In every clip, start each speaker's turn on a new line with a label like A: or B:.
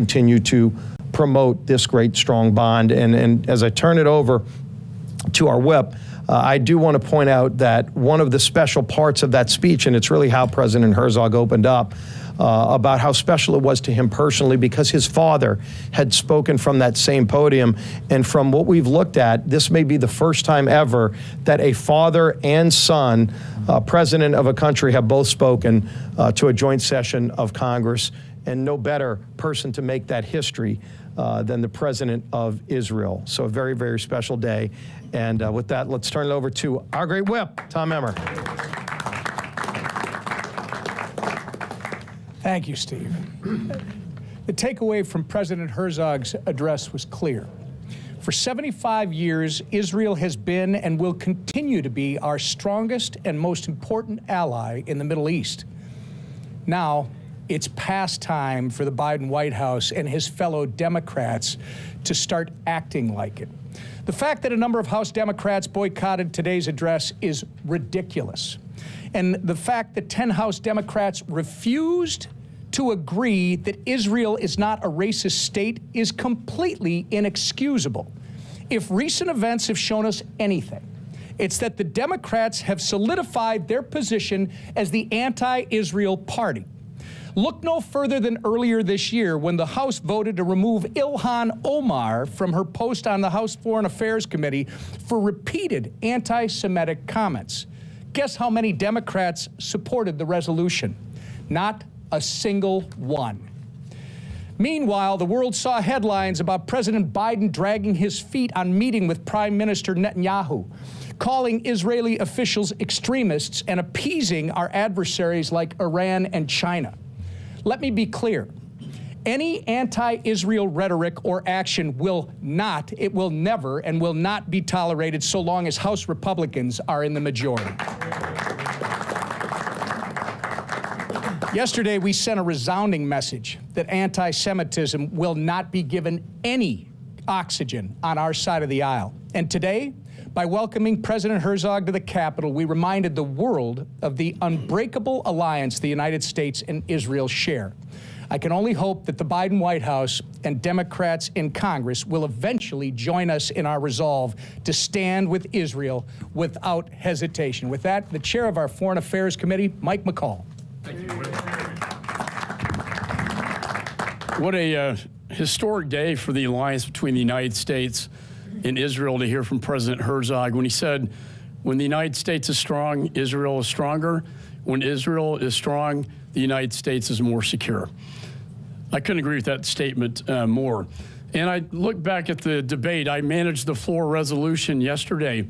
A: continue to promote this great, strong bond. And as I turn it over to our whip, I do want to point out that one of the special parts of that speech, and it's really how President Herzog opened up, about how special it was to him personally, because his father had spoken from that same podium. And from what we've looked at, this may be the first time ever that a father and son, president of a country, have both spoken to a joint session of Congress. And no better person to make that history than the president of Israel. So a very, very special day. And with that, let's turn it over to our great whip, Tom Emmer.
B: Thank you, Steve. The takeaway from President Herzog's address was clear. For 75 years, Israel has been and will continue to be our strongest and most important ally in the Middle East. Now, it's past time for the Biden White House and his fellow Democrats to start acting like it. The fact that a number of House Democrats boycotted today's address is ridiculous. And the fact that 10 House Democrats refused to agree that Israel is not a racist state is completely inexcusable. If recent events have shown us anything, it's that the Democrats have solidified their position as the anti-Israel party. Look no further than earlier this year when the House voted to remove Ilhan Omar from her post on the House Foreign Affairs Committee for repeated anti-Semitic comments. Guess how many Democrats supported the resolution? Not a single one. Meanwhile, the world saw headlines about President Biden dragging his feet on meeting with Prime Minister Netanyahu, calling Israeli officials extremists and appeasing our adversaries like Iran and China. Let me be clear. Any anti-Israel rhetoric or action will never and will not be tolerated so long as House Republicans are in the majority. Yesterday, we sent a resounding message that anti-Semitism will not be given any oxygen on our side of the aisle. And today, by welcoming President Herzog to the Capitol, we reminded the world of the unbreakable alliance the United States and Israel share. I can only hope that the Biden White House and Democrats in Congress will eventually join us in our resolve to stand with Israel without hesitation. With that, the chair of our Foreign Affairs Committee, Mike McCall.
C: Thank you. What a historic day for the alliance between the United States and Israel to hear from President Herzog when he said, when the United States is strong, Israel is stronger. When Israel is strong, the United States is more secure. I couldn't agree with that statement more. And I look back at the debate. I managed the floor resolution yesterday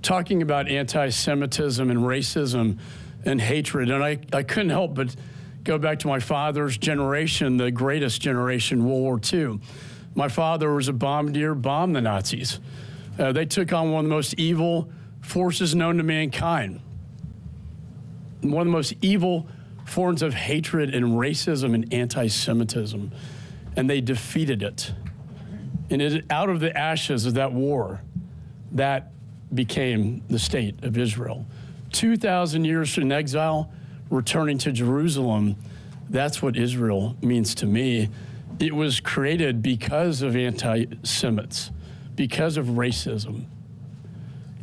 C: talking about anti-Semitism and racism and hatred. And I couldn't help but go back to my father's generation, the greatest generation, World War II. My father was a bombardier, bombed the Nazis. They took on one of the most evil forces known to mankind. One of the most evil forms of hatred and racism and anti-Semitism. And they defeated it. And out of the ashes of that war, that became the state of Israel. 2,000 years in exile, returning to Jerusalem, that's what Israel means to me. It was created because of anti-Semites, because of racism.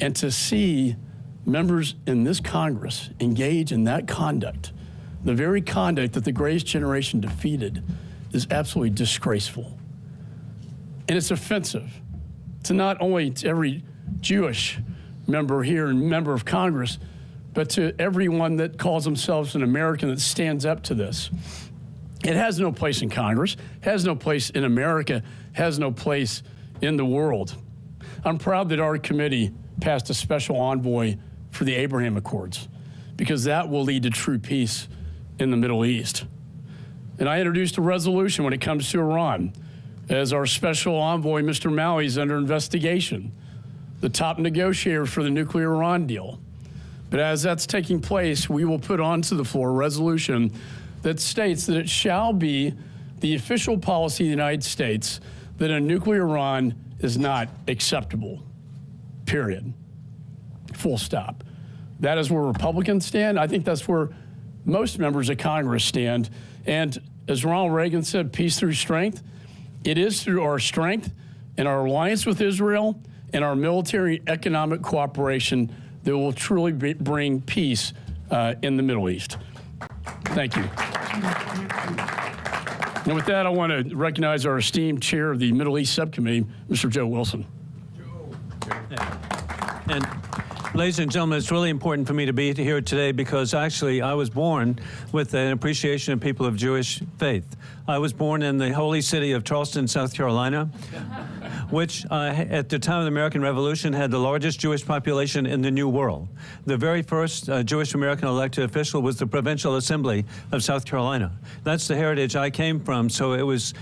C: And to see members in this Congress engage in that conduct, the very conduct that the greatest generation defeated, is absolutely disgraceful. And it's offensive to not only to every Jewish member here and member of Congress, but to everyone that calls themselves an American that stands up to this. It has no place in Congress, has no place in America, has no place in the world. I'm proud that our committee passed a special envoy for the Abraham Accords, because that will lead to true peace in the Middle East. And I introduced a resolution when it comes to Iran. As our special envoy, Mr. Malley, is under investigation, the top negotiator for the nuclear Iran deal. But as that's taking place, we will put onto the floor a resolution that states that it shall be the official policy of the United States that a nuclear Iran is not acceptable, period. Full stop. That is where Republicans stand. I think that's where most members of Congress stand. And As Ronald Reagan said, peace through strength. It is through our strength and our alliance with Israel and our military and economic cooperation that will truly bring peace in the Middle East. Thank you. And with that, I want to recognize our esteemed chair of the Middle East Subcommittee, Mr. Joe Wilson.
D: And ladies and gentlemen, it's really important for me to be here today because actually I was born with an appreciation of people of Jewish faith. I was born in the holy city of Charleston, South Carolina, which at the time of the American Revolution had the largest Jewish population in the New World. The very first Jewish American elected official was the Provincial Assembly of South Carolina. That's the heritage I came from, so it was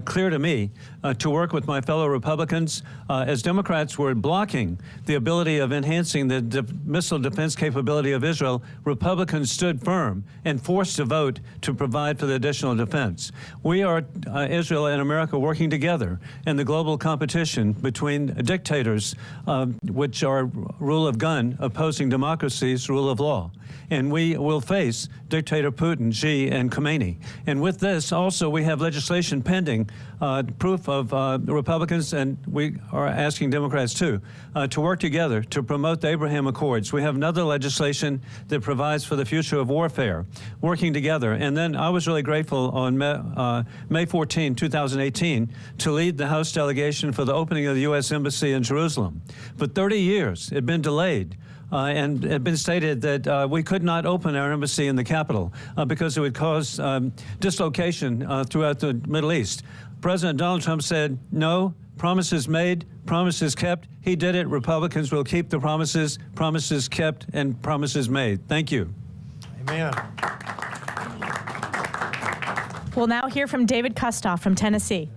D: clear to me to work with my fellow Republicans as Democrats were blocking the ability of enhancing the missile defense capability of Israel. Republicans stood firm and forced a vote to provide for the additional defense. We are, Israel and America, working together in the global competition between dictators, which are rule of gun, opposing democracy's rule of law. And we will face dictator Putin, Xi, and Khomeini. And with this, also, we have legislation pending, proof of Republicans, and we are asking Democrats, too, to work together to promote the Abraham Accords. We have another legislation that provides for the future of warfare, working together. And then I was really grateful on May 14, 2018, to lead the House delegation for the opening of the U.S. Embassy in Jerusalem. For 30 years, it had been delayed. And it had been stated that we could not open our embassy in the capital because it would cause dislocation throughout the Middle East. President Donald Trump said, no, promises made, promises kept. He did it. Republicans will keep the promises, promises kept, and promises made. Thank you.
A: Amen.
E: We'll now hear from David Kustoff from Tennessee.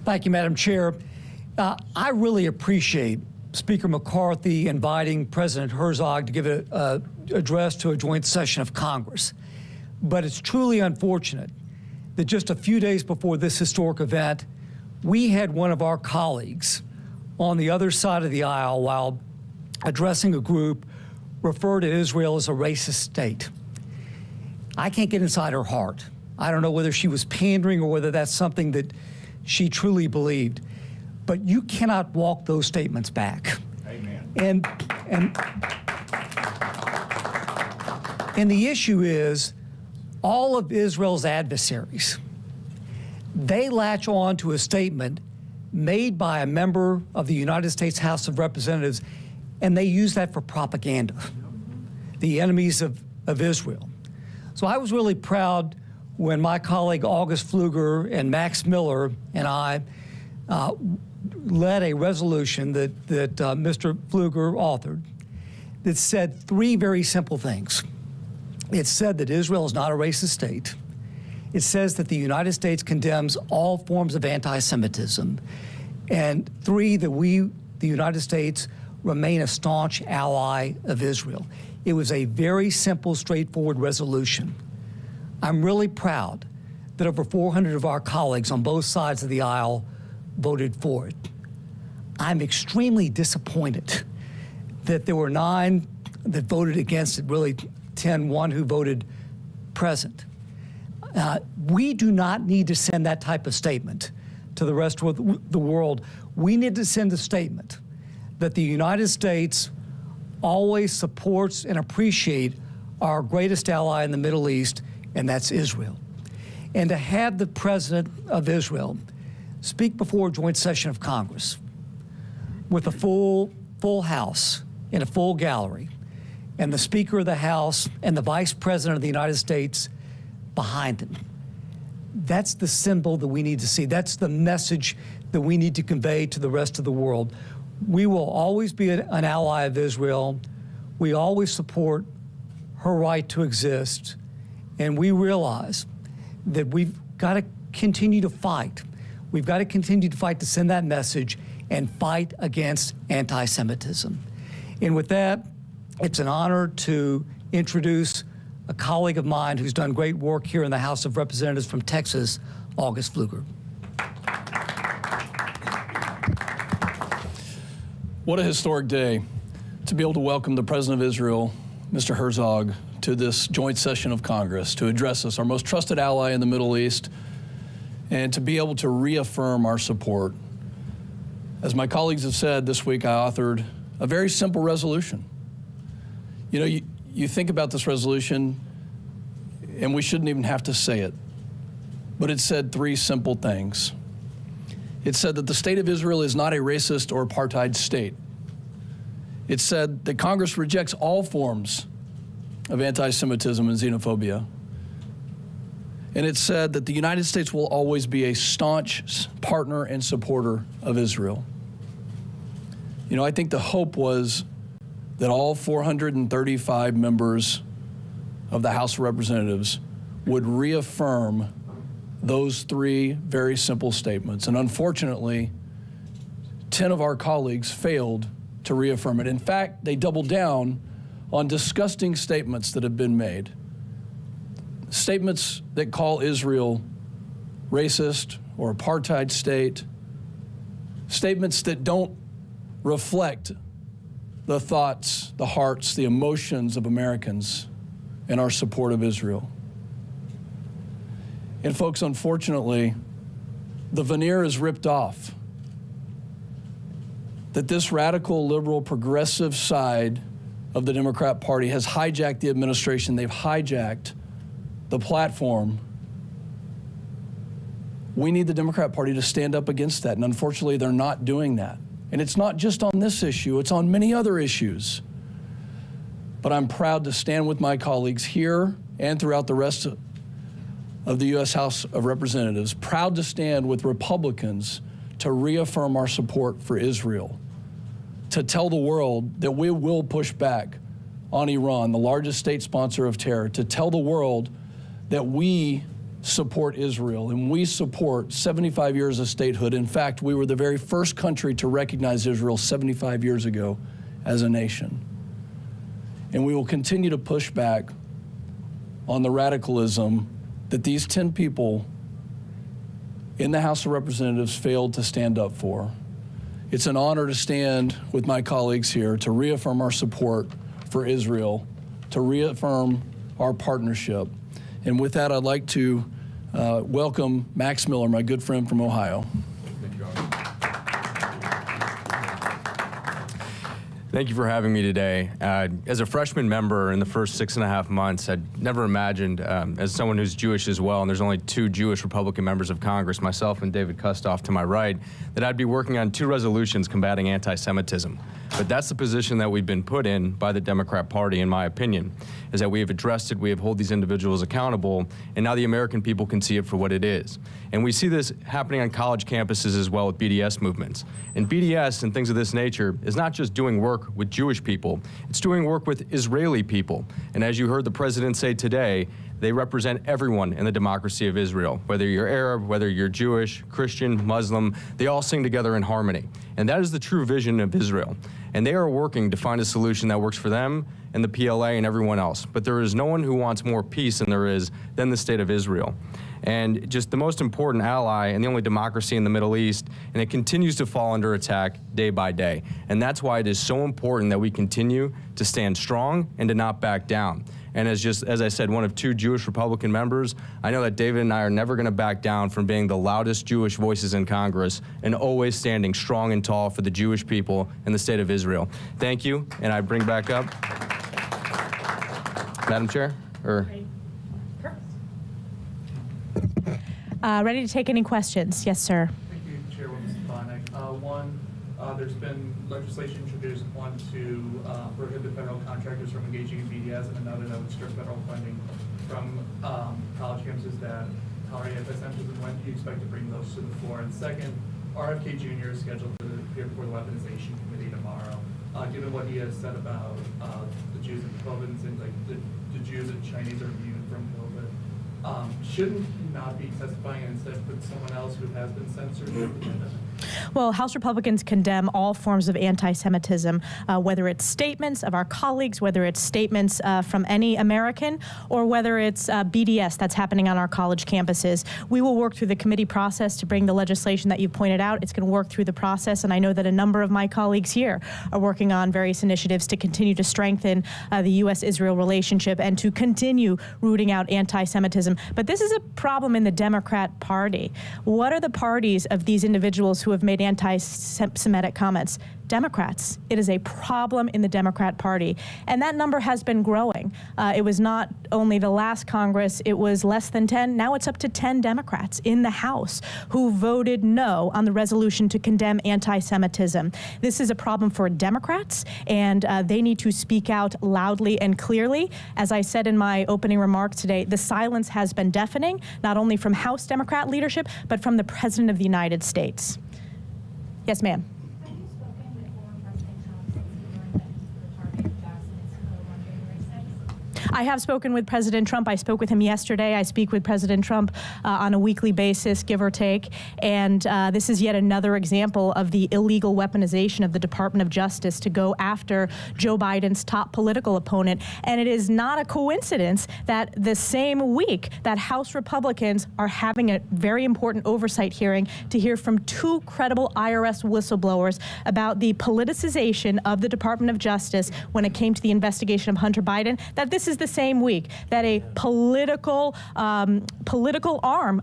F: Thank you, Madam Chair. I really appreciate Speaker McCarthy inviting President Herzog to give an address to a joint session of Congress. But it's truly unfortunate that just a few days before this historic event, we had one of our colleagues on the other side of the aisle while addressing a group refer to Israel as a racist state. I can't get inside her heart. I don't know whether she was pandering or whether that's something that she truly believed. But you cannot walk those statements back.
B: Amen.
F: And the issue is, all of Israel's adversaries, they latch on to a statement made by a member of the United States House of Representatives, and they use that for propaganda, the enemies of Israel. So I was really proud when my colleague August Pfluger and Max Miller and I led a resolution that Mr. Pfluger authored that said three very simple things. It said that Israel is not a racist state. It says that the United States condemns all forms of anti-Semitism. And three, that we, the United States, remain a staunch ally of Israel. It was a very simple, straightforward resolution. I'm really proud that over 400 of our colleagues on both sides of the aisle voted for it. I'm extremely disappointed that there were 9 that voted against it, really 10-1 who voted present. We do not need to send that type of statement to the rest of the world. We need to send a statement that the United States always supports and appreciates our greatest ally in the Middle East, and that's Israel. And to have the President of Israel speak before a joint session of Congress with a full House and a full gallery, and the Speaker of the House and the Vice President of the United States behind him. That's the symbol that we need to see. That's the message that we need to convey to the rest of the world. We will always be an ally of Israel. We always support her right to exist. And we realize that we've got to continue to fight. We've got to continue to fight to send that message and fight against anti-Semitism. And with that, it's an honor to introduce a colleague of mine who's done great work here in the House of Representatives from Texas, August Pfluger.
G: What a historic day to be able to welcome the President of Israel, Mr. Herzog, to this joint session of Congress to address us, our most trusted ally in the Middle East, and to be able to reaffirm our support. As my colleagues have said, this week I authored a very simple resolution. You know, you think about this resolution, and we shouldn't even have to say it, but it said three simple things. It said that the state of Israel is not a racist or apartheid state. It said that Congress rejects all forms of anti-Semitism and xenophobia. And it said that the United States will always be a staunch partner and supporter of Israel. You know, I think the hope was that all 435 members of the House of Representatives would reaffirm those three very simple statements. And unfortunately, 10 of our colleagues failed to reaffirm it. In fact, they doubled down on disgusting statements that have been made. Statements that call Israel racist or apartheid state. Statements that don't reflect the thoughts, the hearts, the emotions of Americans in our support of Israel. And folks, unfortunately, the veneer is ripped off. That this radical, liberal, progressive side of the Democrat Party has hijacked the administration. They've hijacked the platform. We need the Democrat Party to stand up against that, and unfortunately, they're not doing that. And it's not just on this issue, it's on many other issues. But I'm proud to stand with my colleagues here and throughout the rest of the U.S. House of Representatives, proud to stand with Republicans to reaffirm our support for Israel, to tell the world that we will push back on Iran, the largest state sponsor of terror, to tell the world that we support Israel and we support 75 years of statehood. In fact, we were the very first country to recognize Israel 75 years ago as a nation. And we will continue to push back on the radicalism that these 10 people in the House of Representatives failed to stand up for. It's an honor to stand with my colleagues here to reaffirm our support for Israel, to reaffirm our partnership. And with that, I'd like to welcome Max Miller, my good friend from Ohio.
H: Thank you for having me today. As a freshman member in the first 6.5 months, I'd never imagined, as someone who's Jewish as well, and there's only 2 Jewish Republican members of Congress, myself and David Kustoff to my right, that I'd be working on 2 resolutions combating anti-Semitism. But that's the position that we've been put in by the Democrat Party, in my opinion, is that we have addressed it, we have held these individuals accountable, and now the American people can see it for what it is. And we see this happening on college campuses as well with BDS movements. And BDS and things of this nature is not just doing work with Jewish people, it's doing work with Israeli people. And as you heard the president say today, they represent everyone in the democracy of Israel. Whether you're Arab, whether you're Jewish, Christian, Muslim, they all sing together in harmony. And that is the true vision of Israel. And they are working to find a solution that works for them and the PLA and everyone else. But there is no one who wants more peace than the state of Israel. And just the most important ally and the only democracy in the Middle East, and it continues to fall under attack day by day. And that's why it is so important that we continue to stand strong and to not back down. And as I said, one of 2 Jewish Republican members, I know that David and I are never going to back down from being the loudest Jewish voices in Congress and always standing strong and tall for the Jewish people and the state of Israel. Thank you, and I bring back up Madam Chair?
E: Ready to take any questions? Yes, sir.
I: Thank you, Chairwoman Stefanik. One, there's been legislation introduced, one to prohibit federal contractors from engaging in BDS, and another that would strip federal funding from college campuses that tolerate anti-Semitism. When do you expect to bring those to the floor? And second, RFK Jr. is scheduled to appear before the Weaponization Committee tomorrow. Given what he has said about the Jews and COVID, and things like the Jews and Chinese are immune from COVID, shouldn't not be testifying and instead put someone else who has been censored?
E: Well, House Republicans condemn all forms of anti-Semitism, whether it's statements of our colleagues, whether it's statements from any American, or whether it's BDS that's happening on our college campuses. We will work through the committee process to bring the legislation that you pointed out. It's going to work through the process, and I know that a number of my colleagues here are working on various initiatives to continue to strengthen the U.S.-Israel relationship and to continue rooting out anti-Semitism. But this is a problem in the Democrat Party. What are the parties of these individuals who have made anti-Semitic comments? Democrats. It is a problem in the Democrat Party. And that number has been growing. It was not only the last Congress, it was less than 10. Now it's up to 10 Democrats in the House who voted no on the resolution to condemn anti-Semitism. This is a problem for Democrats, and they need to speak out loudly and clearly. As I said in my opening remarks today, the silence has been deafening, not only from House Democrat leadership, but from the President of the United States. Yes, ma'am. I have spoken with President Trump. I spoke with him yesterday. I speak with President Trump on a weekly basis, give or take. And this is yet another example of the illegal weaponization of the Department of Justice to go after Joe Biden's top political opponent. And it is not a coincidence that the same week that House Republicans are having a very important oversight hearing to hear from two credible IRS whistleblowers about the politicization of the Department of Justice when it came to the investigation of Hunter Biden, that this is the same week that a political arm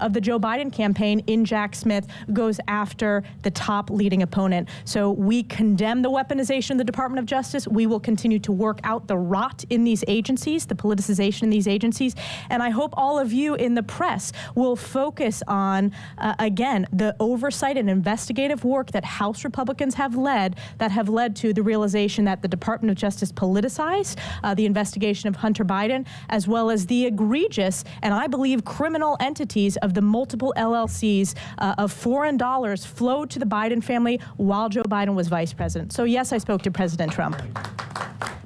E: of the Joe Biden campaign in Jack Smith goes after the top leading opponent. So we condemn the weaponization of the Department of Justice. We will continue to work out the rot in these agencies, the politicization in these agencies. And I hope all of you in the press will focus on, again, the oversight and investigative work that House Republicans have led that have led to the realization that the Department of Justice politicized the investigation of Hunter Biden, as well as the egregious and I believe criminal entities of the multiple LLCs of foreign dollars flowed to the Biden family while Joe Biden was vice president. So yes, I spoke to President Trump.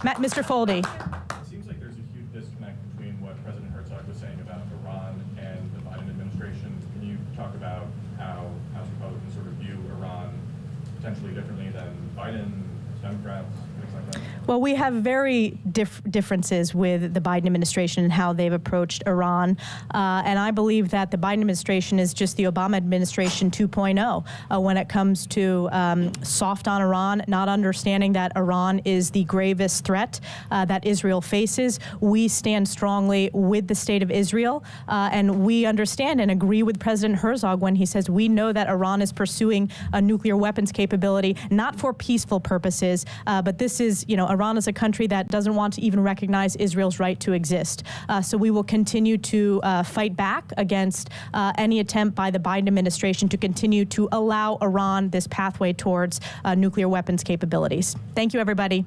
E: Mr. Foldy.
J: It seems like there's a huge disconnect between what President Herzog was saying about Iran and the Biden administration. Can you talk about how House Republicans sort of view Iran potentially differently than Biden, Democrats, things like that?
E: Well, we have very differences with the Biden administration and how they've approached Iran. And I believe that the Biden administration is just the Obama administration 2.0 when it comes to soft on Iran, not understanding that Iran is the gravest threat that Israel faces. We stand strongly with the state of Israel. And we understand and agree with President Herzog when he says we know that Iran is pursuing a nuclear weapons capability, not for peaceful purposes, but this is, Iran is a country that doesn't want to even recognize Israel's right to exist. So we will continue to fight back against any attempt by the Biden administration to continue to allow Iran this pathway towards nuclear weapons capabilities. Thank you, everybody.